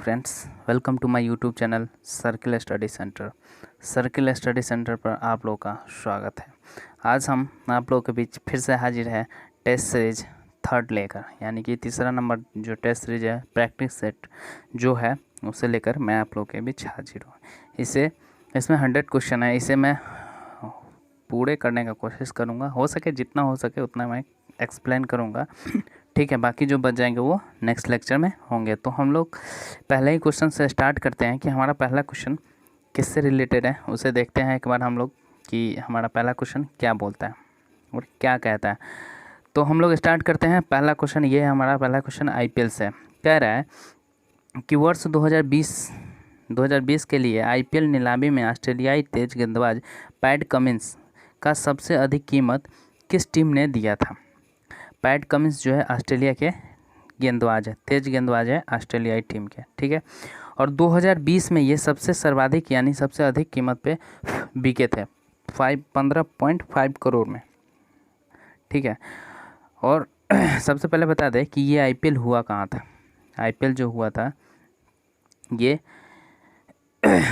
Friends, welcome to my YouTube channel circle study centre. Circle study centre पर आप लोगों का स्वागत है। आज हम आप लोगों के बीच फिर से हाजिर है टेस्ट सीरीज थर्ड लेकर, यानी कि तीसरा नंबर जो टेस्ट सीरीज है प्रैक्टिस सेट जो है उसे लेकर मैं आप लोगों के बीच हाजिर हूँ। इसमें 100 क्वेश्चन है, इसे मैं पूरे करने का कोशिश करूँगा, हो सके जितना हो सके उतना मैं एक्सप्लेन करूँगा। ठीक है, बाकी जो बच जाएंगे वो नेक्स्ट लेक्चर में होंगे। तो हम लोग पहले ही क्वेश्चन से स्टार्ट करते हैं कि हमारा पहला क्वेश्चन किससे रिलेटेड है, उसे देखते हैं एक बार हम लोग कि हमारा पहला क्वेश्चन क्या बोलता है और क्या कहता है। तो हम लोग स्टार्ट करते हैं। पहला क्वेश्चन ये है, हमारा पहला क्वेश्चन आईपीएल से कह रहा है कि वर्ष 2020 के लिए आईपीएल नीलामी में ऑस्ट्रेलियाई तेज गेंदबाज पैट कमिंस का सबसे अधिक कीमत किस टीम ने दिया था। पैट कमिंस जो है ऑस्ट्रेलिया के गेंदबाज है, तेज गेंदबाज है ऑस्ट्रेलियाई टीम के, ठीक है। और 2020 में ये सबसे सर्वाधिक यानी सबसे अधिक कीमत पे बिके थे 15.5 करोड़ में, ठीक है। और सबसे पहले बता दें कि ये आईपीएल हुआ कहाँ था। आईपीएल जो हुआ था ये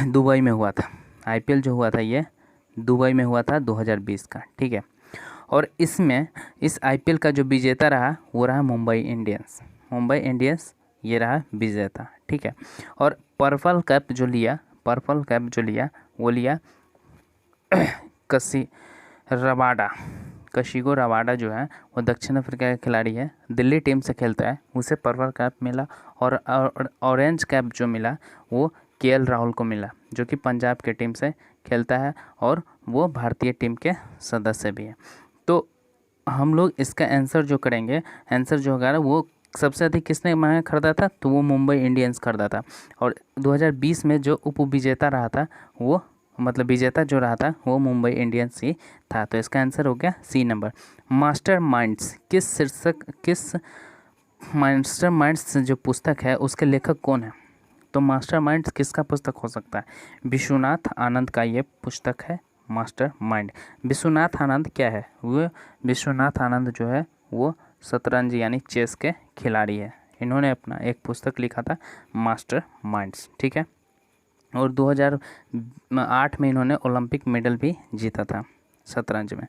दुबई में हुआ था। आईपीएल जो हुआ था ये दुबई में हुआ था 2020 का, ठीक है। और इसमें इस आईपीएल का जो विजेता रहा वो रहा मुंबई इंडियंस ये रहा विजेता, ठीक है। और पर्पल कैप जो लिया वो लिया कशिगो रबाडा जो है वो दक्षिण अफ्रीका का खिलाड़ी है, दिल्ली टीम से खेलता है, उसे पर्पल कैप मिला। और ऑरेंज कैप जो मिला वो केएल राहुल को मिला, जो कि पंजाब के टीम से खेलता है और वो भारतीय टीम के सदस्य भी है। तो हम लोग इसका आंसर जो करेंगे, आंसर जो होगा वो सबसे अधिक किसने महंगा खरीदा था, तो वो मुंबई इंडियंस खरीदा था। और 2020 में जो उप विजेता रहा था वो मतलब विजेता जो रहा था वो मुंबई इंडियंस ही था। तो इसका आंसर हो गया सी नंबर। मास्टरमाइंड्स जो पुस्तक है उसके लेखक कौन है। तो मास्टरमाइंड्स किसका पुस्तक हो सकता है, विश्वनाथ आनंद का ये पुस्तक है मास्टरमाइंड। विश्वनाथ आनंद क्या है, वो विश्वनाथ आनंद जो है वो शतरंज यानी चेस के खिलाड़ी है। इन्होंने अपना एक पुस्तक लिखा था मास्टरमाइंड्स, ठीक है। और 2008 में इन्होंने ओलंपिक मेडल भी जीता था शतरंज में।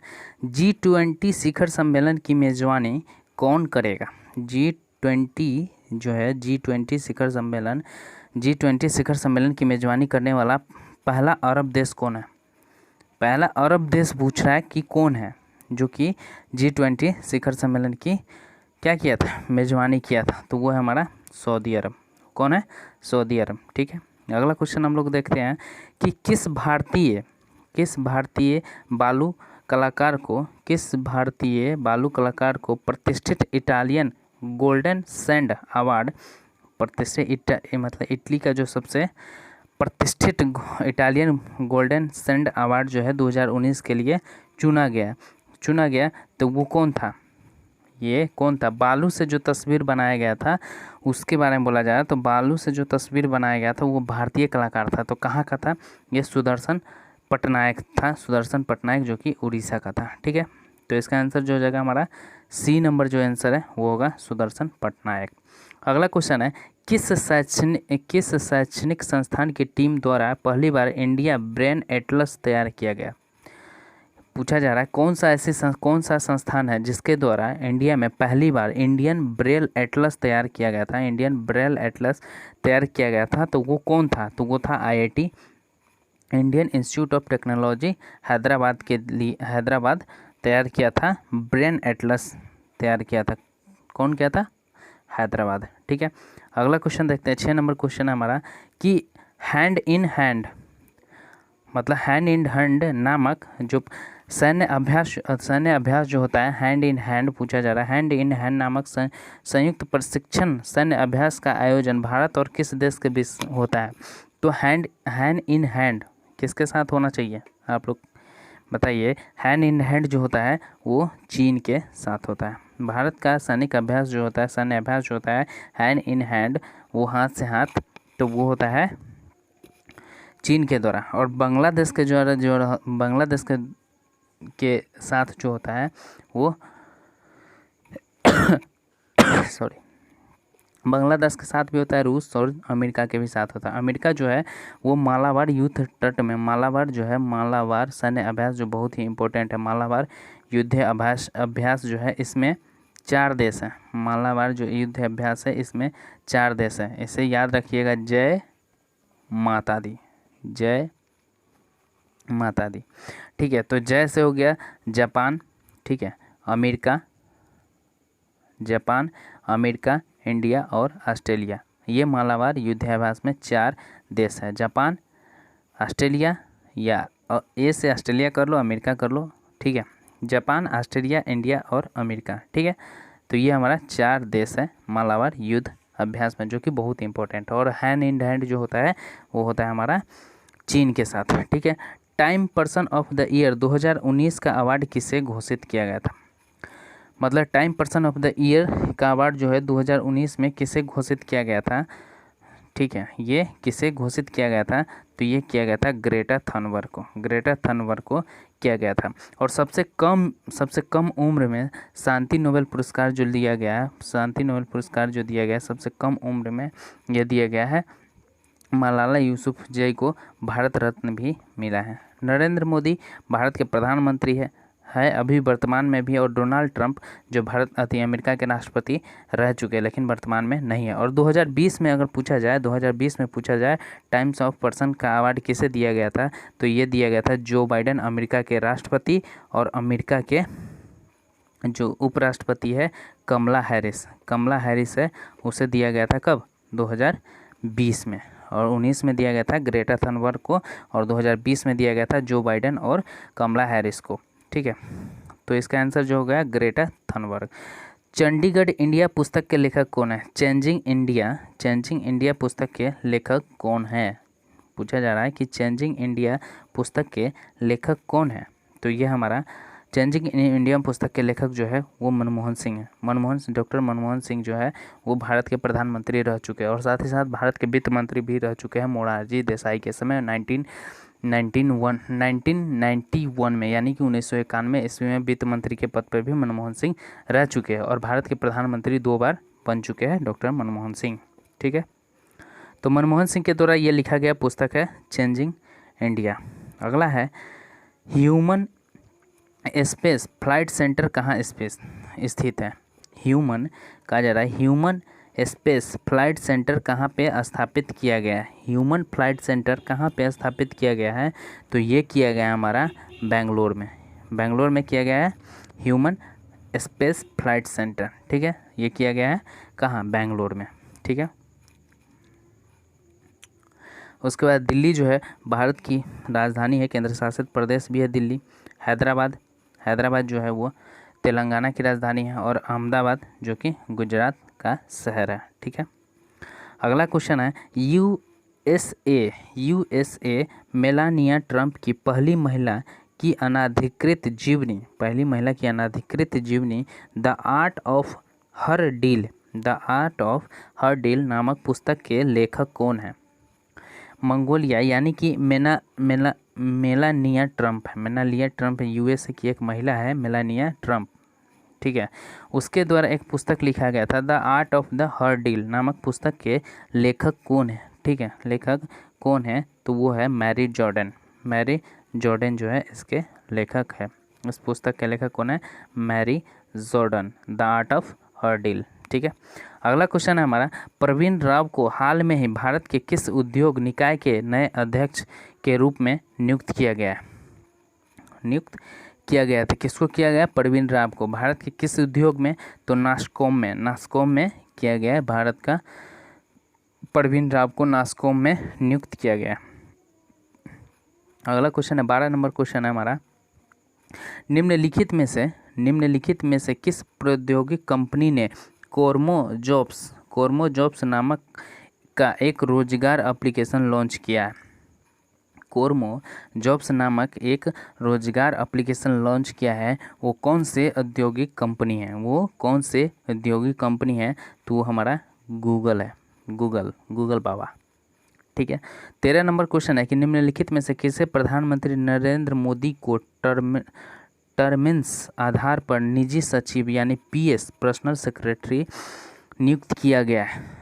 G20 शिखर सम्मेलन की मेजबानी कौन करेगा। G20 जो है G20 शिखर सम्मेलन की मेजबानी करने वाला पहला अरब देश कौन है। पहला अरब देश पूछ रहा है कि कौन है जो कि G20 शिखर सम्मेलन की क्या किया था, मेजबानी किया था। तो वो है हमारा सऊदी अरब। कौन है, सऊदी अरब, ठीक है। अगला क्वेश्चन हम लोग देखते हैं कि किस भारतीय बालू कलाकार को प्रतिष्ठित इटालियन गोल्डन सैंड अवार्ड, मतलब इटली का जो सबसे प्रतिष्ठित इटालियन गोल्डन सैंड अवार्ड जो है 2019 के लिए चुना गया। तो वो कौन था, बालू से जो तस्वीर बनाया गया था उसके बारे में बोला जाए तो बालू से जो तस्वीर बनाया गया था वो भारतीय कलाकार था। तो कहाँ का था, ये सुदर्शन पटनायक जो कि उड़ीसा का था, ठीक है। तो इसका आंसर जो हो जाएगा हमारा सी नंबर जो आंसर है वो होगा सुदर्शन पटनायक। अगला क्वेश्चन है किस शैक्षणिक संस्थान की टीम द्वारा पहली बार इंडिया ब्रेन एटलस तैयार किया गया। पूछा जा रहा है कौन सा संस्थान है जिसके द्वारा इंडिया में पहली बार इंडियन ब्रेल एटलस तैयार किया गया था। तो वो कौन था, तो वो था IIT Indian institute of technology Hyderabad तैयार किया था, ब्रेन एटलस तैयार किया था। कौन किया था, हैदराबाद, ठीक है। अगला क्वेश्चन देखते हैं, 6 नंबर क्वेश्चन है हमारा कि हैंड इन हैंड नामक जो सैन्य अभ्यास जो होता है, हैंड इन हैंड पूछा जा रहा है। हैंड इन हैंड नामक संयुक्त प्रशिक्षण सैन्य अभ्यास का आयोजन भारत और किस देश के बीच होता है। तो हैंड इन हैंड किसके साथ होना चाहिए, आप लोग बताइए। हैंड इन हैंड जो होता है वो चीन के साथ होता है। भारत का सैन्य अभ्यास जो होता है हैंड इन हैंड, वो हाथ से हाथ, तो वो होता है चीन के द्वारा। और बांग्लादेश के बांग्लादेश के साथ जो होता है वो बांग्लादेश के साथ भी होता है, रूस और अमेरिका के भी साथ होता है। अमेरिका जो है वो मालाबार युद्ध तट में, मालाबार जो है, मालाबार सैन्य अभ्यास जो बहुत ही इंपॉर्टेंट है, मालाबार युद्ध अभ्यास जो है इसमें 4 देश हैं। मालाबार जो युद्ध अभ्यास है इसमें 4 देश हैं, इसे याद रखिएगा। जय माता दी, जय माता दी। ठीक है, तो जय से हो गया जापान, ठीक है, अमेरिका, जापान, अमेरिका, इंडिया और ऑस्ट्रेलिया। ये मालाबार युद्धाभ्यास में 4 देश है। जापान, ऑस्ट्रेलिया, या ए से ऑस्ट्रेलिया कर लो, अमेरिका कर लो, ठीक है। जापान, ऑस्ट्रेलिया, इंडिया और अमेरिका, ठीक है। तो ये हमारा 4 देश है मालाबार युद्ध अभ्यास में, जो कि बहुत इंपॉर्टेंट है। और हैंड इन हैंड जो होता है वो होता है हमारा चीन के साथ, ठीक है। Time person of the year 2019 का अवार्ड किसे घोषित किया गया था? मतलब time person of the year का अवार्ड जो है 2019 में किसे घोषित किया गया था? ठीक है, ये किसे घोषित किया गया था? तो ये किया गया था ग्रेटा थनबर्ग को, ग्रेटा थनबर्ग को किया गया था। और सबसे कम उम्र में शांति नोबेल पुरस्कार जो दिया गया है, शांति नोबेल पुरस्कार जो दिया गया है सबसे कम उम्र में यह दिया गया है मलाला यूसुफजई को भारत रत्न भी मिला है। नरेंद्र मोदी भारत के प्रधानमंत्री है अभी वर्तमान में भी, और डोनाल्ड ट्रंप जो अमेरिका के राष्ट्रपति रह चुके हैं लेकिन वर्तमान में नहीं है। और 2020 में अगर पूछा जाए, 2020 में पूछा जाए टाइम्स ऑफ पर्सन का अवार्ड किसे दिया गया था, तो ये दिया गया था जो बाइडेन अमेरिका के राष्ट्रपति, और अमेरिका के जो उपराष्ट्रपति है कमला हैरिस है, उसे दिया गया था कब? 2020 में। और 19 में दिया गया था ग्रेटा थनबर्ग को, और 2020 में दिया गया था जो बाइडेन और कमला हैरिस को, ठीक है। तो इसका आंसर जो हो गया ग्रेटा थनबर्ग। चंडीगढ़ इंडिया पुस्तक के लेखक कौन है? चेंजिंग इंडिया पुस्तक के लेखक कौन है? पूछा जा रहा है कि चेंजिंग इंडिया पुस्तक के लेखक कौन है? तो ये हमारा चेंजिंग इंडिया पुस्तक के लेखक जो है वो मनमोहन सिंह है। डॉक्टर मनमोहन सिंह जो है वो भारत के प्रधानमंत्री रह चुके हैं, और साथ ही साथ भारत के वित्त मंत्री भी रह चुके हैं मोरारजी देसाई के समय 1991 में, यानी कि 1991 ईस्वी में वित्त मंत्री के पद पर भी मनमोहन सिंह रह चुके हैं, और भारत के प्रधानमंत्री 2 बार बन चुके हैं डॉक्टर मनमोहन सिंह, ठीक है। तो मनमोहन सिंह के द्वारा ये लिखा गया पुस्तक है चेंजिंग इंडिया। अगला है ह्यूमन स्पेस फ्लाइट सेंटर कहाँ स्थित है? ह्यूमन कहा जा रहा है, ह्यूमन स्पेस फ्लाइट सेंटर कहाँ पे स्थापित किया गया है? ह्यूमन फ्लाइट सेंटर कहाँ पे स्थापित किया गया है? तो ये किया गया है हमारा बेंगलोर में किया गया है ह्यूमन स्पेस फ्लाइट सेंटर, ठीक है। ये किया गया है कहाँ? बेंगलोर में, ठीक है। उसके बाद दिल्ली जो है भारत की राजधानी है, केंद्र शासित प्रदेश भी है दिल्ली। हैदराबाद जो है वो तेलंगाना की राजधानी है, और अहमदाबाद जो कि गुजरात का शहर है, ठीक है। अगला क्वेश्चन है यूएसए मेलानिया ट्रंप की पहली महिला की अनाधिकृत जीवनी the art of her deal नामक पुस्तक के लेखक कौन है? मंगोलिया, यानी कि मेलानिया ट्रंप यूएसए की एक महिला है, मेलानिया ट्रंप, ठीक है। उसके द्वारा एक पुस्तक लिखा गया था the art of the her deal नामक पुस्तक के लेखक कौन है? ठीक है, लेखक कौन है? तो वो है मैरी जॉर्डन जो है इसके लेखक है। इस पुस्तक के लेखक कौन है? Mary Jordan, the art of her deal, ठीक है। अगला क्वेश्चन है हमारा प्रवीण राव को हाल में ही भारत के किस उद्योग निकाय के नए अध्यक्ष के रूप में नियुक्त किया गया था? किसको किया गया? प्रवीण राव को भारत के किस उद्योग में? तो नास्कॉम में किया गया है। भारत का प्रवीण राव को नास्कॉम में नियुक्त किया गया। अगला क्वेश्चन है 12 नंबर क्वेश्चन है हमारा निम्नलिखित में से किस प्रौद्योगिकी कंपनी ने कोरमो जॉब्स नामक का एक रोजगार एप्लीकेशन लॉन्च किया है? कोरमो जॉब्स नामक एक रोजगार एप्लीकेशन लॉन्च किया है, वो कौन से औद्योगिक कंपनी है? तो वो हमारा गूगल है, गूगल बाबा, ठीक है। 13 नंबर क्वेश्चन है कि निम्नलिखित में से किसे प्रधानमंत्री नरेंद्र मोदी को टर्मिन्स आधार पर निजी सचिव यानी पीएस पर्सनल सेक्रेटरी नियुक्त किया गया है?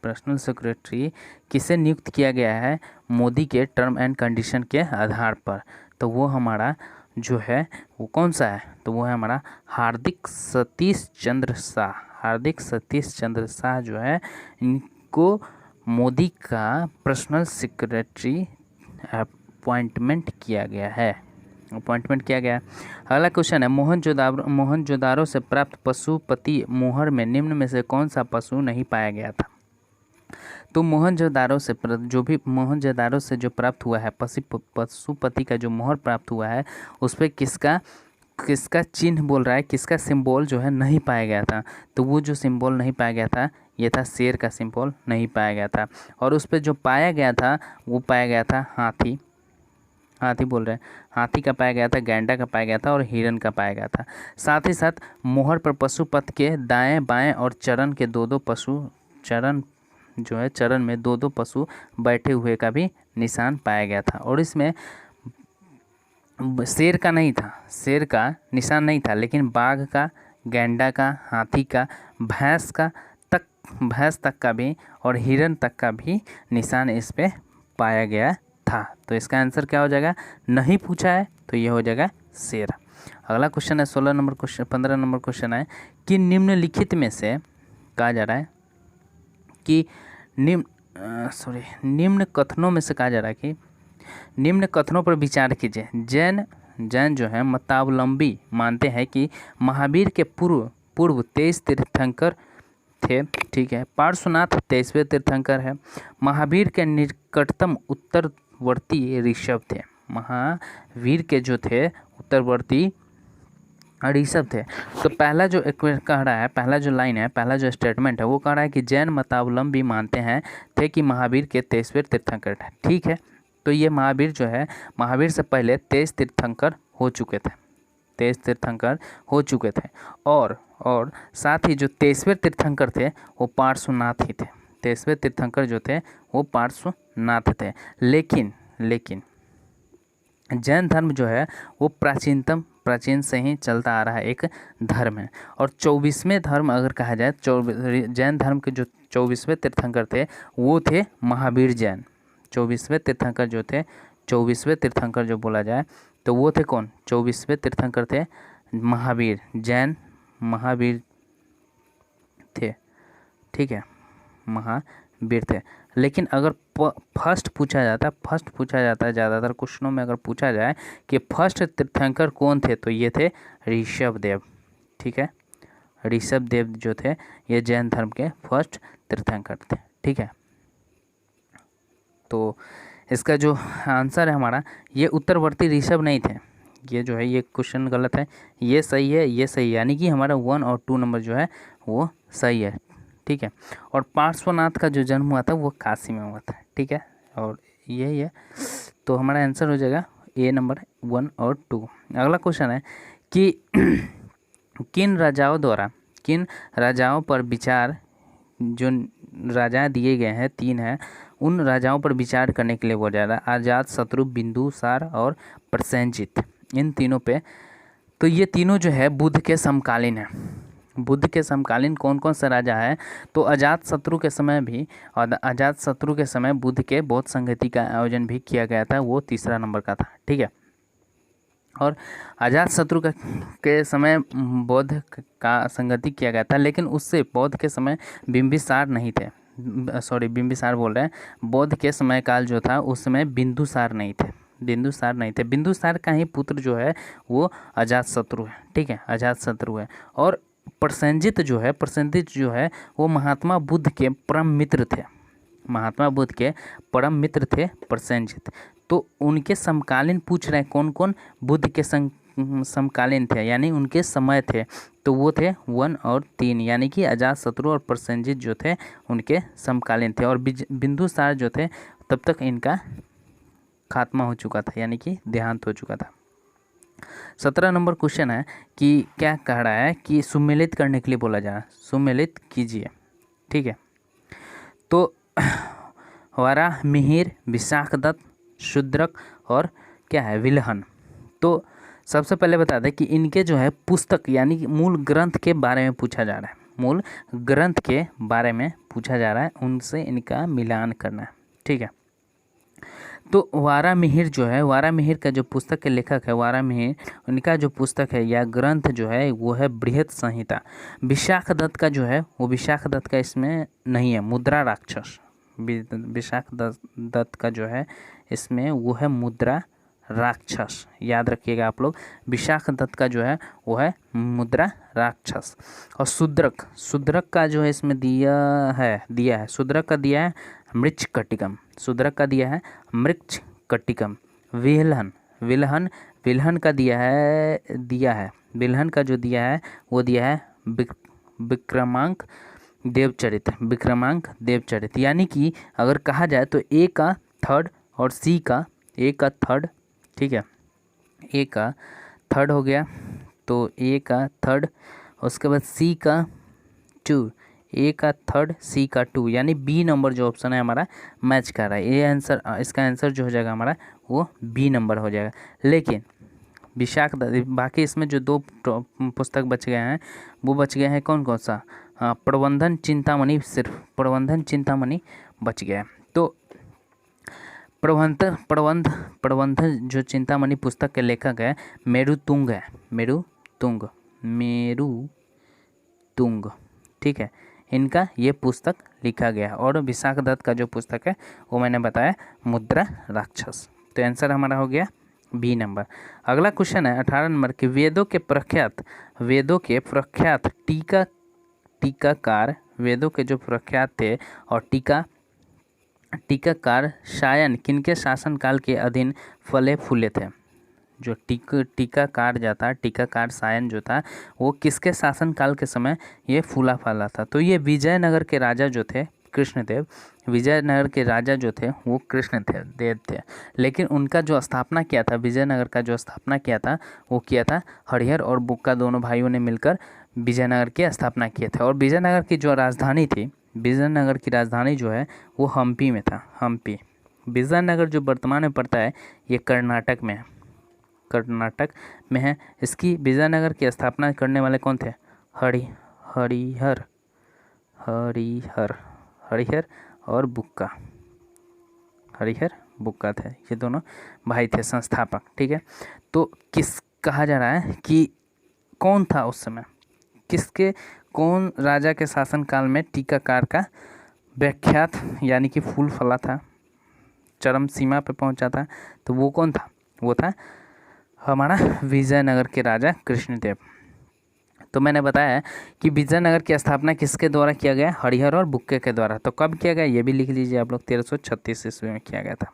पर्सनल सेक्रेटरी किसे नियुक्त किया गया है? मोदी के टर्म एंड कंडीशन के आधार पर। तो वो हमारा जो है वो कौन सा है? तो वो है हमारा हार्दिक सतीश चंद्र शाह। हार्दिक सतीश चंद्र शाह जो है इनको मोदी का पर्सनल सेक्रेटरी अपॉइंटमेंट किया गया है। अगला क्वेश्चन है, मोहनजोदारो से प्राप्त पशुपति मोहर में निम्न में से कौन सा पशु नहीं पाया गया था? तो मोहनजोदारो से जो प्राप्त हुआ है पशुपति का जो मोहर प्राप्त हुआ है उस पर किसका चिन्ह बोल रहा है, किसका सिंबल जो है नहीं पाया गया था? तो वो जो सिंबल नहीं पाया गया था ये था शेर का सिंबल नहीं पाया गया था। और उस पर जो पाया गया था वो पाया गया था हाथी बोल रहे हैं, हाथी का पाया गया था, गैंडा का पाया गया था और हिरन का पाया गया था। साथ ही साथ मोहर पर पशुपति के दाएं बाएं और चरण में दो पशु बैठे हुए का भी निशान पाया गया था। और इसमें शेर का निशान नहीं था, लेकिन बाघ का, गैंडा का, हाथी का, भैंस तक का भी और हिरन तक का भी निशान इस पे पाया गया था। तो इसका आंसर क्या हो जाएगा? नहीं पूछा है तो ये हो जाएगा शेर। अगला क्वेश्चन है 15 नंबर क्वेश्चन है कि निम्नलिखित में से कहा जा रहा है कि निम्न कथनों में से कहा जा रहा है कि निम्न कथनों पर विचार कीजिए। जैन जो है मतावलंबी मानते हैं कि महावीर के पूर्व 23 तीर्थंकर थे। ठीक है, पार्श्वनाथ 23वें तीर्थंकर है। महावीर के निकटतम उत्तरवर्ती ऋषभ थे। महावीर के जो थे उत्तरवर्ती ऋषभ थे। तो पहला जो कह रहा है, पहला जो लाइन है, पहला जो स्टेटमेंट है वो कह रहा है कि जैन मतावलंबी मानते हैं थे कि महावीर के 23वें तीर्थंकर थे। ठीक है, तो ये महावीर जो है महावीर से पहले 23 तीर्थंकर हो चुके थे। और साथ ही जो 23वें तीर्थंकर थे वो पार्श्वनाथ ही थे। 23वें तीर्थंकर जो थे वो पार्श्वनाथ थे। लेकिन जैन धर्म जो है वो प्राचीन से ही चलता आ रहा एक धर्म है। और 24वें धर्म अगर कहा जाए, जैन धर्म के जो 24वें तीर्थंकर थे वो थे महावीर जैन। 24वें तीर्थंकर जो बोला जाए तो वो थे कौन? 24वें तीर्थंकर थे महावीर जैन, महावीर थे। ठीक है, महावीर थे। लेकिन अगर फर्स्ट पूछा जाता है ज़्यादातर क्वेश्चनों में अगर पूछा जाए कि फर्स्ट तीर्थंकर कौन थे तो ये थे ऋषभ देव। ठीक है, ऋषभ देव जो थे ये जैन धर्म के फर्स्ट तीर्थंकर थे। ठीक है, तो इसका जो आंसर है हमारा ये उत्तरवर्ती ऋषभ नहीं थे। ये जो है ये क्वेश्चन गलत है, ये सही है, ये सही है, यानी कि हमारा 1 और 2 नंबर जो है वो सही है। ठीक है, और पार्श्वनाथ का जो जन्म हुआ था वो काशी में हुआ था। ठीक है, और यही है, तो हमारा आंसर हो जाएगा ए नंबर 1 और 2। अगला क्वेश्चन है कि किन राजाओं पर विचार, जो राजा दिए गए हैं 3 हैं, उन राजाओं पर विचार करने के लिए बोला जा रहा है। अजातशत्रु, बिंदुसार और प्रसेनजीत, इन तीनों पे। तो ये तीनों जो है बुद्ध के समकालीन है। बुद्ध के समकालीन कौन कौन सा राजा है? तो अजातशत्रु के समय बुद्ध के बौद्ध संगति का आयोजन भी किया गया था, वो 3रा नंबर का था। ठीक है, और अजातशत्रु के समय बौद्ध का संगति किया गया था, लेकिन उससे बौद्ध के समय बिंबिसार नहीं थे। बिंबिसार बोल रहे हैं, बौद्ध के समय काल जो था उस समय बिंदुसार नहीं थे। बिंदुसार का ही पुत्र जो है वो अजातशत्रु है। ठीक है, अजातशत्रु है। और प्रसेनजीत जो है वो महात्मा बुद्ध के परम मित्र थे प्रसेनजीत। तो उनके समकालीन पूछ रहे हैं कौन कौन बुद्ध के समकालीन थे, यानी उनके समय थे, तो वो थे 1 और 3, यानी कि अजातशत्रु और प्रसेनजीत जो थे उनके समकालीन थे। और बिंदुसार जो थे तब तक इनका खात्मा हो चुका था, यानी कि देहांत हो चुका था। 17 नंबर क्वेश्चन है कि क्या कह रहा है कि सुमेलित करने के लिए बोला जा रहा है, सुमेलित कीजिए। ठीक है, तो वराह मिहिर, विशाखदत्त, शूद्रक और क्या है विल्हन। तो सबसे पहले बता दें कि इनके जो है पुस्तक यानी कि मूल ग्रंथ के बारे में पूछा जा रहा है। मूल ग्रंथ के बारे में पूछा जा रहा है, उनसे इनका मिलान करना है। ठीक है, तो वारामिहिर जो है, वारामिहिर का जो पुस्तक के लेखक है वारामिहिर, उनका जो पुस्तक है या ग्रंथ जो है वो है बृहत संहिता। विशाख दत्त का जो है वो, विशाख दत्त का इसमें नहीं है, मुद्रा राक्षस। विशाख दत्त का जो है इसमें वो है मुद्रा राक्षस, याद रखिएगा आप लोग। विशाख दत्त का जो है वो है मुद्रा राक्षस। और शूद्रक, शूद्रक का जो है इसमें दिया है शूद्रक का दिया है मृच्छकटिकम, शूद्रक का दिया है मृच्छकटिकम। विल्हन, विल्हन, विल्हन का दिया है विल्हन का जो दिया है वो दिया है विक्रमांक देवचरित, विक्रमांक देवचरित। यानी कि अगर कहा जाए तो ए का थर्ड और सी का, ए का थर्ड, ठीक है, ए का थर्ड हो गया, तो ए का थर्ड, उसके बाद सी का टू, ए का थर्ड सी का टू, यानी बी नंबर जो ऑप्शन है हमारा मैच कर रहा है। ये आंसर, इसका आंसर जो हो जाएगा हमारा वो बी नंबर हो जाएगा। लेकिन विशाख दत्त, बाकी इसमें जो दो पुस्तक बच गए हैं वो बच गए हैं कौन कौन सा, प्रबंधन चिंतामणि, सिर्फ प्रबंधन चिंतामणि बच गया है। तो प्रबंधन जो चिंतामणि पुस्तक के लेखक है मेरुतुंग है, मेरुतुंग, ठीक है, इनका ये पुस्तक लिखा गया है। और विशाख दत्त का जो पुस्तक है वो मैंने बताया मुद्रा राक्षस। तो आंसर हमारा हो गया बी नंबर। अगला क्वेश्चन है 18 नंबर के, वेदों के प्रख्यात टीकाकार, वेदों के जो प्रख्यात थे और टीकाकार शायन किनके शासनकाल के अधीन फले फूले थे। जो टीकाकार शायन जो था वो किसके शासनकाल के समय ये फूला फला था। तो ये विजयनगर के राजा जो थे कृष्णदेव, विजयनगर के राजा जो थे वो कृष्णदेव थे। लेकिन उनका जो स्थापना किया था, विजयनगर का जो स्थापना किया था वो किया था हरिहर और बुक्का, दोनों भाइयों ने मिलकर विजयनगर की स्थापना किए थे। और विजयनगर की जो राजधानी थी, विजयनगर की राजधानी जो है वो हम्पी में था, हम्पी। विजयनगर जो वर्तमान में पड़ता है ये कर्नाटक में है, कर्नाटक में है। इसकी विजयनगर की स्थापना करने वाले कौन थे, हरिहर और बुक्का, हरिहर बुक्का थे, ये दोनों भाई थे संस्थापक। ठीक है, तो किस कहा जा रहा है कि कौन था उस समय, कौन राजा के शासनकाल में टीकाकार का व्याख्यात यानी कि फूल फला था, चरम सीमा पे पहुंचा था। तो वो कौन था, वो था हमारा विजयनगर के राजा कृष्णदेव। तो मैंने बताया कि विजयनगर की स्थापना किसके द्वारा किया गया, हरिहर और बुक्के के द्वारा। तो कब किया गया ये भी लिख लीजिए आप लोग, 1336 ईस्वी में किया गया था,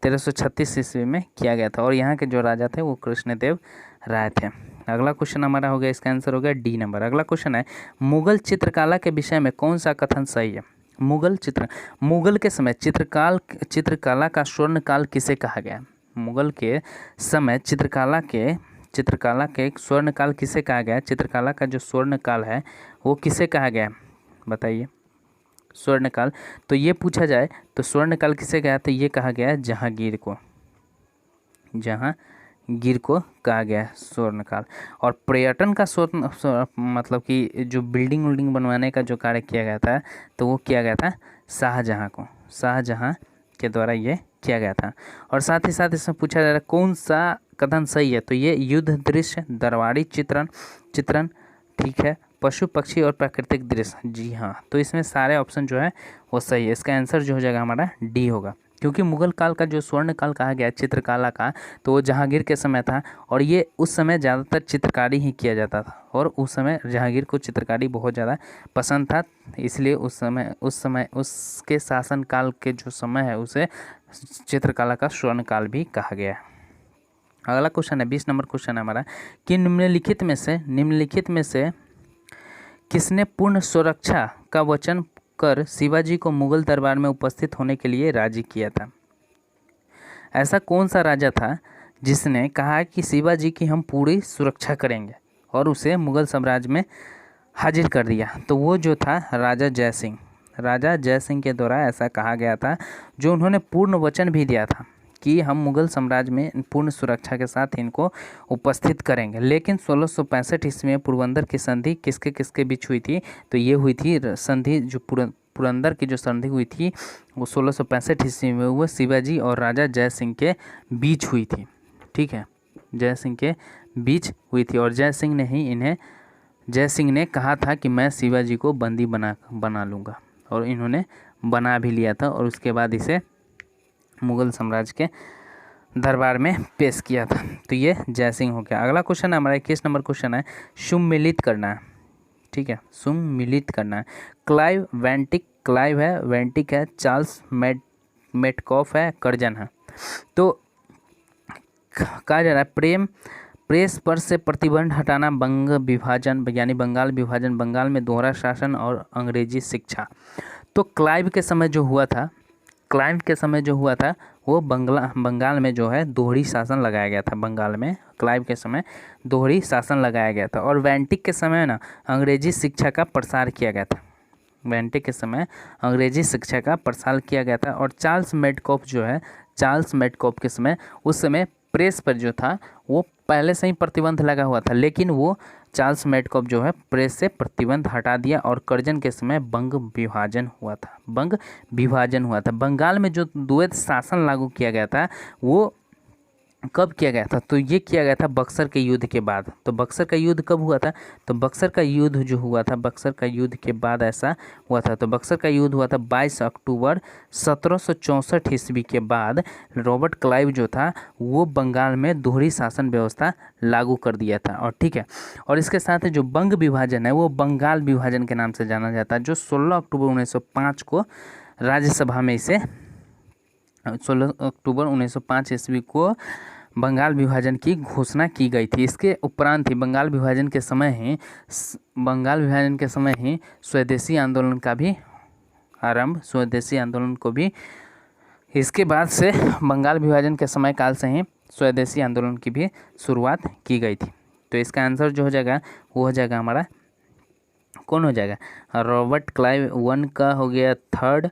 1336 ईस्वी में किया गया था। और यहाँ के जो राजा थे वो कृष्णदेव राय थे। अगला क्वेश्चन हमारा हो गया, इसका आंसर हो गया डी नंबर। अगला क्वेश्चन है, मुगल चित्रकला के विषय में कौन सा कथन सही है। मुगल के समय चित्रकला का स्वर्ण काल किसे कहा गया। मुगल के समय चित्रकला के स्वर्ण काल किसे कहा गया, चित्रकला का जो स्वर्ण काल है वो किसे कहा गया, बताइए। स्वर्ण काल, तो ये पूछा जाए तो स्वर्ण काल किसे कहा, तो ये कहा गया जहांगीर को कहा गया स्वर्ण काल। और पर्यटन का स्वर्ण मतलब कि जो बिल्डिंग बनवाने का जो कार्य किया गया था तो वो किया गया था शाहजहां के द्वारा ये किया गया था। और साथ ही साथ इसमें पूछा जा रहा है कौन सा कथन सही है, तो ये युद्ध दृश्य, दरबारी चित्रण, ठीक है, पशु पक्षी और प्राकृतिक दृश्य, जी हाँ। तो इसमें सारे ऑप्शन जो है वो सही है। इसका आंसर जो हो जाएगा हमारा डी होगा, क्योंकि मुगल काल का जो स्वर्ण काल कहा गया चित्रकला का तो वो जहांगीर के समय था। और ये उस समय ज़्यादातर चित्रकारी ही किया जाता था और उस समय जहांगीर को चित्रकारी बहुत ज़्यादा पसंद था, इसलिए उस समय उसके शासनकाल के जो समय है उसे चित्रकला का स्वर्ण काल भी कहा गया है। अगला क्वेश्चन है 20 नंबर क्वेश्चन है हमारा कि निम्नलिखित में से किसने पूर्ण सुरक्षा का वचन कर शिवाजी को मुगल दरबार में उपस्थित होने के लिए राजी किया था। ऐसा कौन सा राजा था जिसने कहा कि शिवाजी की हम पूरी सुरक्षा करेंगे और उसे मुगल साम्राज्य में हाजिर कर दिया। तो वो जो था राजा जयसिंह के द्वारा ऐसा कहा गया था, जो उन्होंने पूर्ण वचन भी दिया था कि हम मुगल साम्राज्य में पूर्ण सुरक्षा के साथ इनको उपस्थित करेंगे। लेकिन 1665 ईस्वी में पुरंदर की संधि किसके किसके बीच हुई थी? तो ये हुई थी संधि, जो पुरंदर की जो संधि हुई थी वो 1665 ईस्वी में हुआ शिवाजी और राजा जय सिंह के बीच हुई थी। ठीक है, जय सिंह के बीच हुई थी और जय सिंह ने कहा था कि मैं शिवाजी को बंदी बना लूँगा, और इन्होंने बना भी लिया था और उसके बाद इसे मुगल साम्राज्य के दरबार में पेश किया था। तो ये जय सिंह हो गया। अगला क्वेश्चन है हमारा 21 नंबर क्वेश्चन है, सुम्मिलित करना है। ठीक है, सुम्मिलित करना है। क्लाइव वेंटिक है, चार्ल्स मेटकॉफ है, कर्जन है। तो कहा जा रहा है प्रेस पर से प्रतिबंध हटाना, बंग विभाजन यानी बंगाल विभाजन, बंगाल में दोहरा शासन और अंग्रेजी शिक्षा। तो क्लाइव के समय जो हुआ था वो बंगाल में जो है दोहरी शासन लगाया गया था। बंगाल में क्लाइव के समय दोहरी शासन लगाया गया था। और वेंटिक के समय ना अंग्रेजी शिक्षा का प्रसार किया गया था। वेंटिक के समय अंग्रेजी शिक्षा का प्रसार किया गया था। और चार्ल्स मेटकॉफ के समय, उस समय प्रेस पर जो था वो पहले से ही प्रतिबंध लगा हुआ था, लेकिन वो चार्ल्स मेटकॉफ जो है प्रेस से प्रतिबंध हटा दिया। और कर्जन के समय बंग विभाजन हुआ था। बंगाल में जो द्वैत शासन लागू किया गया था वो कब किया गया था? तो ये किया गया था बक्सर के युद्ध के बाद। तो बक्सर का युद्ध कब हुआ था? तो बक्सर का युद्ध जो हुआ था, बक्सर का युद्ध के बाद ऐसा हुआ था। तो बक्सर का युद्ध हुआ था 22 अक्टूबर 1764 ईस्वी के बाद। रॉबर्ट क्लाइव जो था वो बंगाल में दोहरी शासन व्यवस्था लागू कर दिया था। और ठीक है, और इसके साथ जो बंग विभाजन है वो बंगाल विभाजन के नाम से जाना जाता है, जो 16 अक्टूबर 1905 को राज्यसभा में इसे 16 अक्टूबर 1905 ईस्वी को बंगाल विभाजन की घोषणा की गई थी। इसके उपरांत ही बंगाल विभाजन के समय ही स्वदेशी आंदोलन का भी आरंभ, स्वदेशी आंदोलन को भी इसके बाद से बंगाल विभाजन के समय काल से ही स्वदेशी आंदोलन की भी शुरुआत की गई थी। तो इसका आंसर जो हो जाएगा वो हो जाएगा हमारा, कौन हो जाएगा? रॉबर्ट क्लाइव 1 का हो गया 3rd,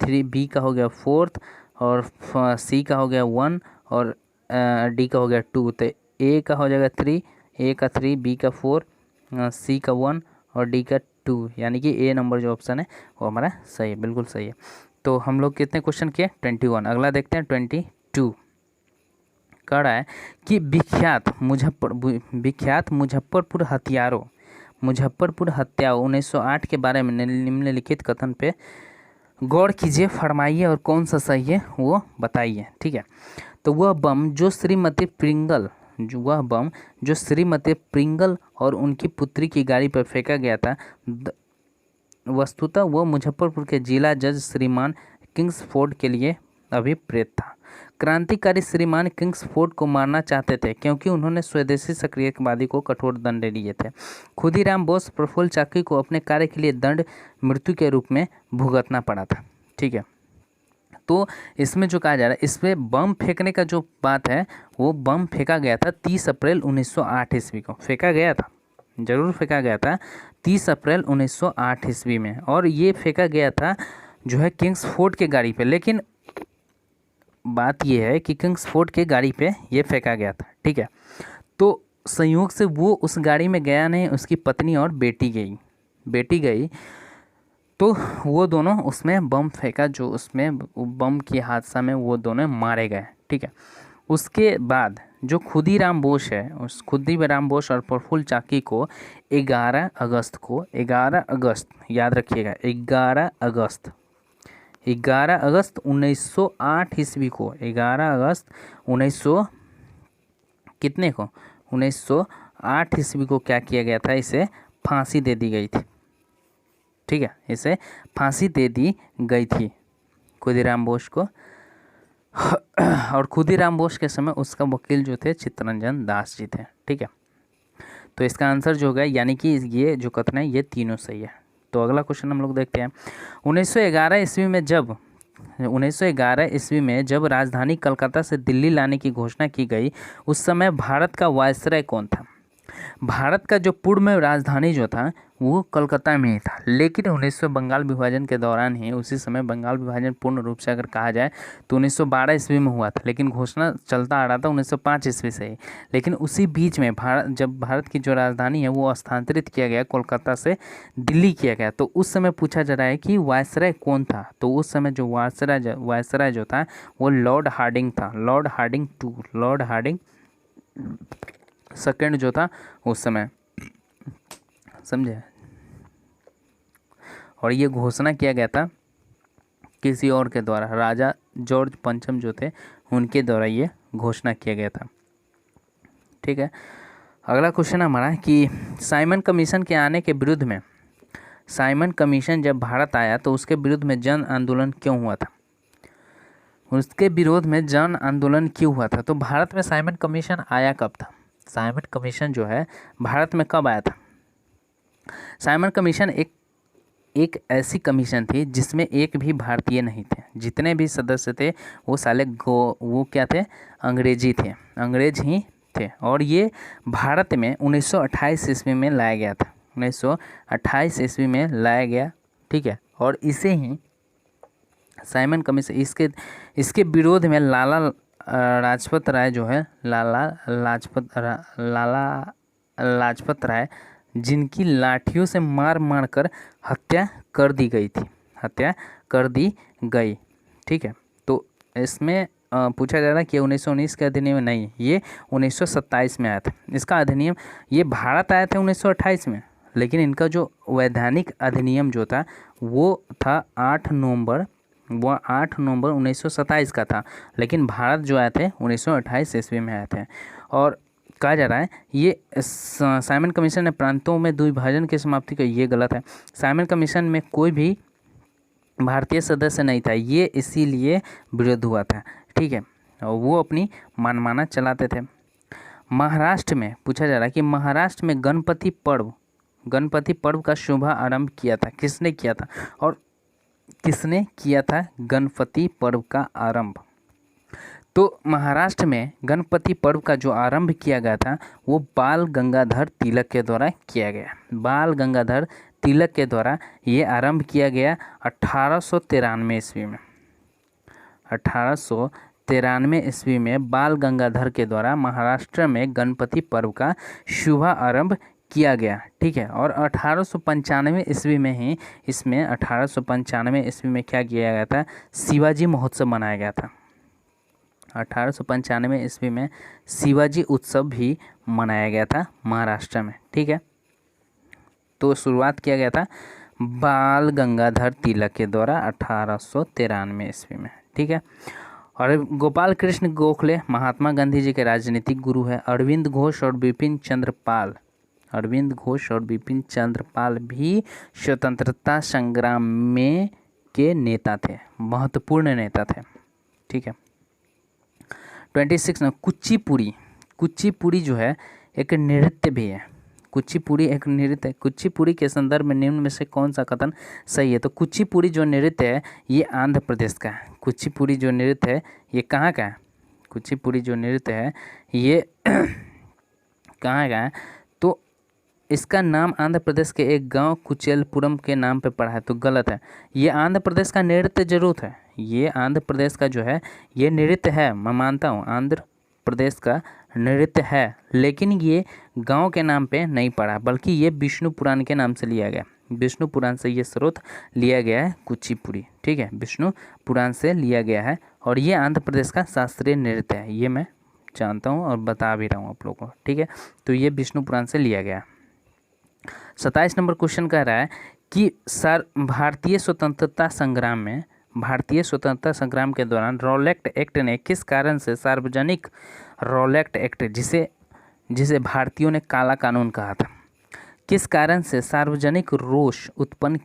3B का हो गया 4th, और C का हो गया 1, और D का हो गया 2। तो A का हो जाएगा 3, A का 3, B का 4, C का 1 और D का 2, यानी कि A नंबर जो ऑप्शन है वो हमारा सही है, बिल्कुल सही है। तो हम लोग कितने क्वेश्चन किए? 21। अगला देखते हैं 22। कह रहा है कि विख्यात मुजफ्फरपुर हत्याओं 1908 के बारे में निम्नलिखित कथन पे गौर कीजिए, फरमाइए और कौन सा सही है वो बताइए। ठीक है, तो वह बम जो श्रीमती प्रिंगल और उनकी पुत्री की गाड़ी पर फेंका गया था, वस्तुतः वह मुजफ्फरपुर के जिला जज श्रीमान किंग्सफोर्ड के लिए अभिप्रेत था। क्रांतिकारी श्रीमान किंग्सफोर्ड को मारना चाहते थे क्योंकि उन्होंने स्वदेशी सक्रियवादी को कठोर दंड दिए थे। खुदीराम बोस प्रफुल्ल चाकी को अपने कार्य के लिए दंड मृत्यु के रूप में भुगतना पड़ा था। ठीक है, तो इसमें जो कहा जा रहा है, इसमें बम फेंकने का जो बात है वो बम फेंका गया था 30 अप्रैल 1908 ईस्वी को। फेंका गया था, जरूर फेंका गया था 30 अप्रैल 1908 ईस्वी में। और ये फेंका गया था जो है किंग्सफोर्ड के गाड़ी पे। लेकिन बात ये है कि किंग्सफोर्ड के गाड़ी पे ये फेंका गया था। ठीक है, तो संयोग से वो उस गाड़ी में गया नहीं, उसकी पत्नी और बेटी गई। तो वो दोनों उसमें बम फेंका, जो उसमें बम की हादसा में वो दोनों मारे गए। ठीक है, उसके बाद जो खुदीराम बोस है, उस खुदीराम बोस और प्रफुल्ल चाकी को 11 अगस्त याद रखिएगा, 11 अगस्त 1908 ईस्वी को, 11 अगस्त 1908 ईस्वी को क्या किया गया था? इसे फांसी दे दी गई थी। ठीक है, इसे फांसी दे दी गई थी खुदीराम बोस को। और खुदीराम बोस के समय उसका वकील जो थे चित्तरंजन दास जी थे। ठीक है, तो इसका आंसर जो होगा, यानी कि ये जो कथन है ये तीनों सही है। तो अगला क्वेश्चन हम लोग देखते हैं। 1911 ईस्वी में जब राजधानी कलकत्ता से दिल्ली लाने की घोषणा की गई, उस समय भारत का वायसराय कौन था? भारत का जो पूर्व में राजधानी जो था वो कलकत्ता में ही था, लेकिन 1900 बंगाल विभाजन के दौरान ही, उसी समय बंगाल विभाजन पूर्ण रूप से अगर कहा जाए तो 1912 ईस्वी में हुआ था, लेकिन घोषणा चलता आ रहा था 1905 ईस्वी से ही। लेकिन उसी बीच में जब भारत की जो राजधानी है वो स्थानांतरित किया गया, कोलकाता से दिल्ली किया गया, तो उस समय पूछा जा रहा है कि वायसराय कौन था। तो उस समय जो वायसराय जो था वो लॉर्ड हार्डिंग था, लॉर्ड हार्डिंग सेकंड जो था उस समय, समझे। और ये घोषणा किया गया था किसी और के द्वारा, राजा जॉर्ज पंचम जो थे उनके द्वारा ये घोषणा किया गया था। ठीक है, अगला क्वेश्चन हमारा कि साइमन कमीशन के आने के विरुद्ध में, साइमन कमीशन जब भारत आया तो उसके विरुद्ध में जन आंदोलन क्यों हुआ था? उसके विरोध में जन आंदोलन क्यों हुआ था? तो भारत में साइमन कमीशन आया कब था? साइमन कमीशन जो है भारत में कब आया था? साइमन कमीशन एक ऐसी कमीशन थी जिसमें एक भी भारतीय नहीं थे। जितने भी सदस्य थे वो साले वो क्या थे? अंग्रेज ही थे। और ये भारत में 1928 ईस्वी में लाया गया था, 1928 ईस्वी में लाया गया। ठीक है, और इसे ही साइमन कमीशन, इसके विरोध में लाला लाजपत राय जो है, लाला लाजपत राय, जिनकी लाठियों से मार कर हत्या कर दी गई। ठीक है, तो इसमें पूछा जा रहा है कि 1919 के अधिनियम नहीं, ये 1927 में आया था इसका अधिनियम। ये भारत आया था 1928 में, लेकिन इनका जो वैधानिक अधिनियम जो था वो था 8 नवंबर 1927 का था, लेकिन भारत जो आए थे 1928 ईस्वी में आए थे। और कहा जा रहा है ये साइमन कमीशन ने प्रांतों में द्विभाजन की समाप्ति की, ये गलत है। साइमन कमीशन में कोई भी भारतीय सदस्य नहीं था, ये इसीलिए विरोध हुआ था। ठीक है, और वो अपनी मनमाना चलाते थे। महाराष्ट्र में पूछा जा रहा है कि महाराष्ट्र में गणपति पर्व का शुभारंभ किया था, किसने किया था? और किसने किया था गणपति पर्व का आरंभ? तो महाराष्ट्र में गणपति पर्व का जो आरंभ किया गया था वो बाल गंगाधर तिलक के द्वारा किया गया। बाल गंगाधर तिलक के द्वारा ये आरंभ किया गया 1893 ईस्वी में। 1893 ईस्वी में बाल गंगाधर के द्वारा महाराष्ट्र में गणपति पर्व का शुभारंभ किया गया। ठीक है, और 1895 ईस्वी में ही इसमें 1895 ईस्वी में क्या किया गया था? शिवाजी महोत्सव मनाया गया था। 1895 ईस्वी में शिवाजी उत्सव भी मनाया गया था महाराष्ट्र में। ठीक है, तो शुरुआत किया गया था बाल गंगाधर तिलक के द्वारा 1893 ईस्वी में। ठीक है, और गोपाल कृष्ण गोखले महात्मा गांधी जी के राजनीतिक गुरु है। अरविंद घोष और बिपिन चंद्र पाल भी स्वतंत्रता संग्राम में के नेता थे, महत्वपूर्ण नेता थे। ठीक है, 26 में कुचिपुड़ी जो है एक नृत्य भी है। कुचिपुड़ी एक नृत्य है। कुचिपुड़ी के संदर्भ में निम्न में से कौन सा कथन सही है? तो कुचिपुड़ी जो नृत्य है ये आंध्र प्रदेश का है। कुचिपुड़ी जो नृत्य है ये कहाँ का है? कुचिपुड़ी जो नृत्य है ये कहाँ का है? तो इसका नाम आंध्र प्रदेश के एक गांव कुचेलपुरम के नाम पे पड़ा है, तो गलत है। ये आंध्र प्रदेश का नृत्य जरूर है, ये आंध्र प्रदेश का जो है ये नृत्य है, मैं मानता हूँ आंध्र प्रदेश का नृत्य है, लेकिन ये गांव के नाम पे नहीं पड़ा, बल्कि ये विष्णु पुराण के नाम से लिया गया। विष्णु पुराण से ये स्रोत लिया गया है कुचिपुड़ी। ठीक है, विष्णु पुराण से लिया गया है और ये आंध्र प्रदेश का शास्त्रीय नृत्य है, ये मैं जानता हूँ और बता भी रहा हूँ आप लोगों को। ठीक है, तो ये विष्णु पुराण से लिया गया। 27 नंबर क्वेश्चन कह रहा है कि भारतीय स्वतंत्रता संग्राम के दौरान रॉलेट एक्ट ने किस कारण से सार्वजनिक रॉलेट एक्ट, जिसे भारतीयों ने काला कानून कहा था, किस कारण से सार्वजनिक रोष उत्पन्न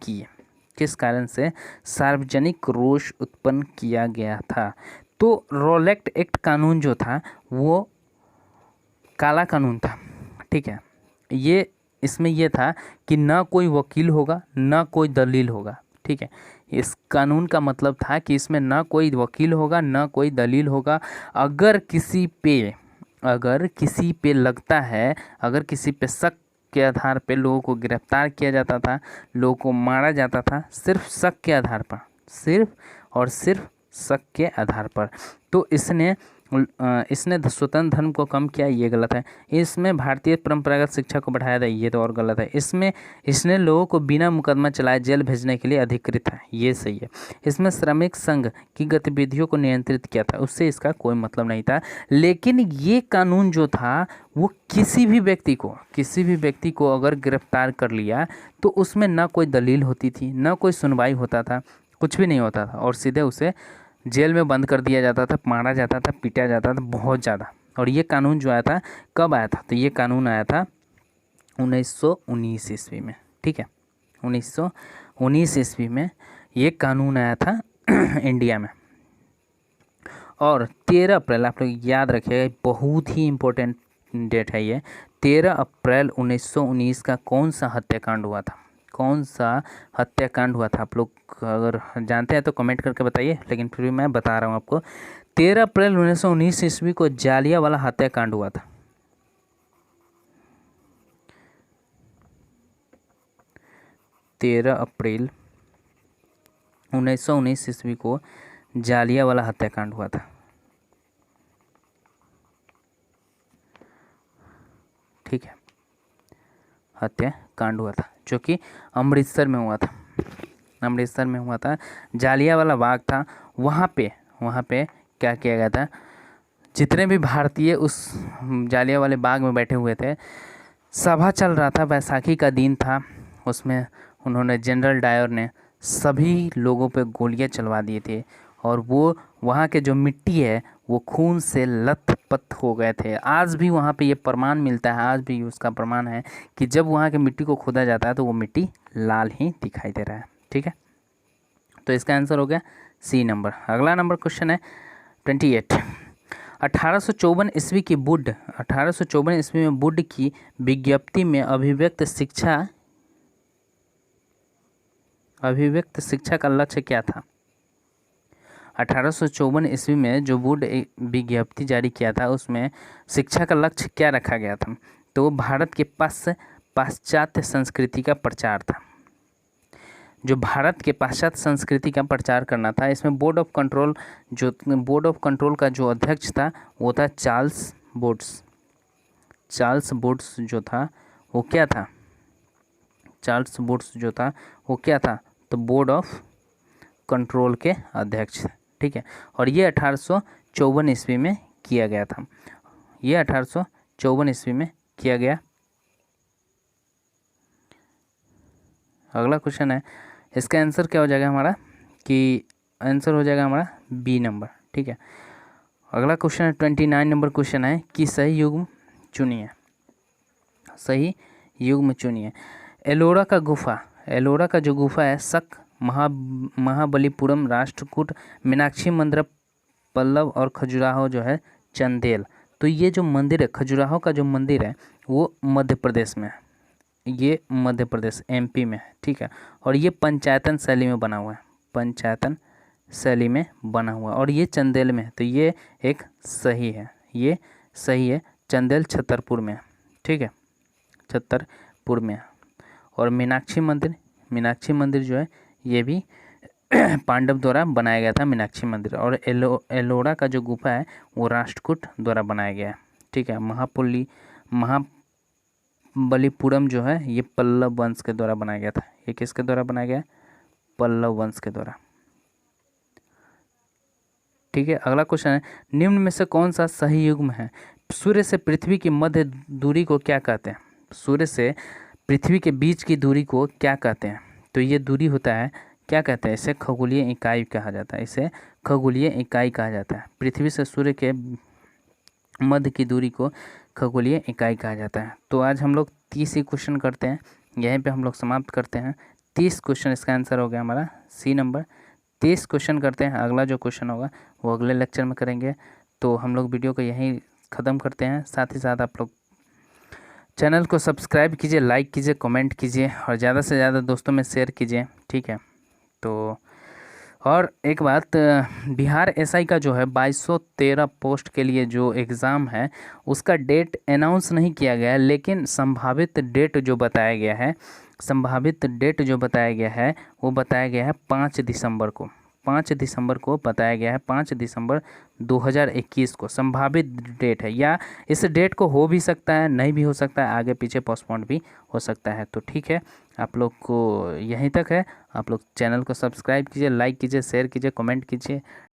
किया गया था? तो रॉलेट एक्ट कानून जो था वो काला कानून था। ठीक है, ये इसमें यह था कि ना कोई वकील होगा ना कोई दलील होगा। ठीक है, इस कानून का मतलब था कि इसमें ना कोई वकील होगा ना कोई दलील होगा। अगर किसी पे अगर किसी पे लगता है, अगर किसी पे शक के आधार पे लोगों को गिरफ्तार किया जाता था, लोगों को मारा जाता था, सिर्फ शक के आधार पर, सिर्फ और सिर्फ शक के आधार पर। तो इसने स्वतंत्र धर्म को कम किया, ये गलत है। इसमें भारतीय परंपरागत शिक्षा को बढ़ाया था, ये तो और गलत है। इसमें इसने लोगों को बिना मुकदमा चलाए जेल भेजने के लिए अधिकृत है, ये सही है। इसमें श्रमिक संघ की गतिविधियों को नियंत्रित किया था, उससे इसका कोई मतलब नहीं था। लेकिन ये कानून जो था वो किसी भी व्यक्ति को अगर गिरफ्तार कर लिया तो उसमें ना कोई दलील होती थी, ना कोई सुनवाई होता था, कुछ भी नहीं होता था, और सीधे उसे जेल में बंद कर दिया जाता था, मारा जाता था, पीटा जाता था बहुत ज़्यादा। और ये कानून जो आया था, कब आया था? तो ये कानून आया था 1919 ईस्वी में, ठीक है। 1919 ईस्वी में ये कानून आया था इंडिया में। और 13 अप्रैल, आप लोग याद रखिएगा, बहुत ही इम्पोर्टेंट डेट है ये। 13 अप्रैल 1919 का कौन सा हत्याकांड हुआ था? कौन सा हत्याकांड हुआ था? आप लोग अगर जानते हैं तो कमेंट करके बताइए, लेकिन फिर भी मैं बता रहा हूँ आपको। 13 अप्रैल 1919 ईस्वी को जालियांवाला हत्याकांड हुआ था। 13 अप्रैल 1919 ईस्वी को जालियांवाला हत्याकांड हुआ था, ठीक है। हत्याकांड हुआ था जो कि अमृतसर में हुआ था, अमृतसर में हुआ था। जालियांवाला बाग था, वहाँ पे क्या किया गया था? जितने भी भारतीय उस जालियांवाले बाग में बैठे हुए थे, सभा चल रहा था, बैसाखी का दिन था, उसमें उन्होंने, जनरल डायर ने सभी लोगों पे गोलियां चलवा दिए थे, और वो वहाँ के जो मिट्टी है वो खून से लथपथ हो गए थे। आज भी वहाँ पे ये प्रमाण मिलता है, आज भी उसका प्रमाण है कि जब वहाँ के मिट्टी को खोदा जाता है तो वो मिट्टी लाल ही दिखाई दे रहा है, ठीक है। तो इसका आंसर हो गया सी नंबर। अगला नंबर क्वेश्चन है 28। 1854 ईस्वी की बुड 1854 ईस्वी में बुड की विज्ञप्ति में अभिव्यक्त शिक्षा का लक्ष्य क्या था? 1854 ईस्वी में जो बुड विज्ञप्ति जारी किया था, उसमें शिक्षा का लक्ष्य क्या रखा गया था? तो भारत के पाश्चात्य संस्कृति का प्रचार था। जो भारत के पाश्चात्य संस्कृति का प्रचार करना था। इसमें बोर्ड ऑफ कंट्रोल का जो अध्यक्ष था वो था चार्ल्स बोर्ड्स जो था वो क्या था? चार्ल्स बोर्ड्स जो था वो क्या था? तो बोर्ड ऑफ कंट्रोल के अध्यक्ष, ठीक है। और ये 1854 ईस्वी में किया गया था, ये 1854 ईस्वी में किया गया। अगला क्वेश्चन है, इसका आंसर क्या हो जाएगा हमारा? कि आंसर हो जाएगा हमारा बी नंबर, ठीक है। अगला क्वेश्चन है 29 नंबर क्वेश्चन है कि सही युग्म चुनिए, सही युग्म चुनिए। एलोरा का जो गुफा है, शक, महाबलीपुरम, राष्ट्रकूट, मीनाक्षी मंदिर, पल्लव, और खजुराहो जो है चंदेल। तो ये जो मंदिर है, खजुराहो का जो मंदिर है वो मध्य प्रदेश में है, ये मध्य प्रदेश एमपी में है, ठीक है। और ये पंचायतन शैली में बना हुआ है, पंचायतन शैली में बना हुआ, और ये चंदेल में है। तो ये एक सही है, ये सही है। चंदेल छतरपुर में है, ठीक है, छतरपुर में है। और मीनाक्षी मंदिर जो है ये भी पांडव द्वारा बनाया गया था, मीनाक्षी मंदिर। और एलोरा का जो गुफा है वो राष्ट्रकूट द्वारा बनाया गया है, ठीक है। महाबलीपुरम जो है ये पल्लव वंश के द्वारा बनाया गया था। ये किसके द्वारा बनाया गया? पल्लव वंश के द्वारा, ठीक है। अगला क्वेश्चन है, निम्न में से कौन सा सही युग्म है? सूर्य से पृथ्वी की मध्य दूरी को क्या कहते हैं? सूर्य से पृथ्वी के बीच की दूरी को क्या कहते हैं? तो ये दूरी होता है, क्या कहते हैं? इसे खगोलीय इकाई कहा जाता है, इसे खगोलीय इकाई कहा जाता है। पृथ्वी से सूर्य के मध्य की दूरी को खगोलीय इकाई कहा जाता है। तो आज हम लोग 30 ही क्वेश्चन करते हैं, यहीं पे हम लोग समाप्त करते हैं। 30 क्वेश्चन, इसका आंसर हो गया हमारा सी नंबर। 30 क्वेश्चन करते हैं, अगला जो क्वेश्चन होगा वो अगले लेक्चर में करेंगे। तो हम लोग वीडियो को यहीं ख़त्म करते हैं। साथ ही साथ आप लोग चैनल को सब्सक्राइब कीजिए, लाइक कीजिए, कमेंट कीजिए, और ज़्यादा से ज़्यादा दोस्तों में शेयर कीजिए, ठीक है। तो और एक बात, बिहार एसआई का जो है 2213 पोस्ट के लिए जो एग्ज़ाम है उसका डेट अनाउंस नहीं किया गया है, लेकिन संभावित डेट जो बताया गया है, वो बताया गया है 5 दिसंबर को। 5 दिसंबर को बताया गया है, 5 दिसंबर 2021 को संभावित डेट है, या इस डेट को हो भी सकता है, नहीं भी हो सकता है, आगे पीछे पोस्टपोन भी हो सकता है। तो ठीक है, आप लोग को यहीं तक है। आप लोग चैनल को सब्सक्राइब कीजिए, लाइक कीजिए, शेयर कीजिए, कमेंट कीजिए।